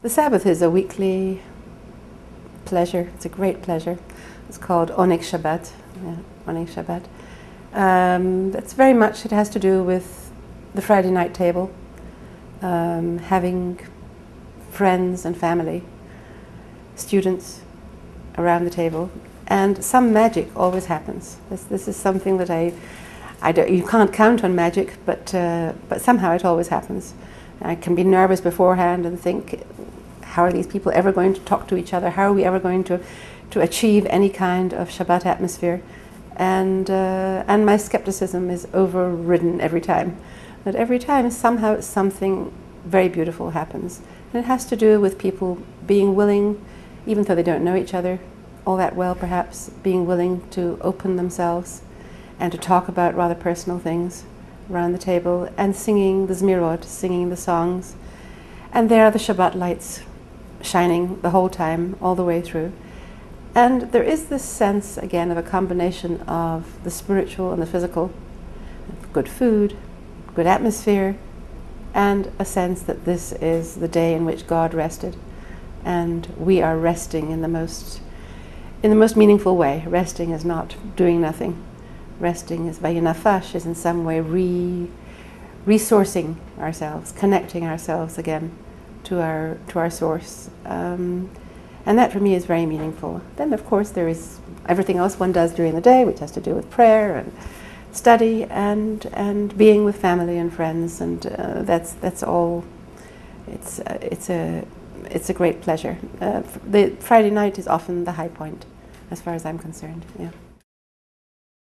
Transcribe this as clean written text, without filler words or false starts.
The Sabbath is a weekly pleasure. It's a great pleasure. It's called Oneg Shabbat. Yeah, Oneg Shabbat. That's very much, it has to do with the Friday night table, having friends and family, students around the table, and some magic always happens. This is something that you can't count on magic, but somehow it always happens. I can be nervous beforehand and think, how are these people ever going to talk to each other? How are we ever going to achieve any kind of Shabbat atmosphere? And my skepticism is overridden every time. But every time somehow something very beautiful happens. And it has to do with people being willing, even though they don't know each other all that well perhaps, being willing to open themselves and to talk about rather personal things around the table, and singing the Zmirot, singing the songs. And there are the Shabbat lights shining the whole time, all the way through. And there is this sense, again, of a combination of the spiritual and the physical, good food, good atmosphere, and a sense that this is the day in which God rested, and we are resting in the most meaningful way. Resting is not doing nothing. Resting is vayinafash, is in some way resourcing ourselves, connecting ourselves again to our source. And that for me is very meaningful. Then of course there is everything else one does during the day, which has to do with prayer and study and being with family and friends, and that's all. It's a great pleasure. The Friday night is often the high point, as far as I'm concerned. Yeah.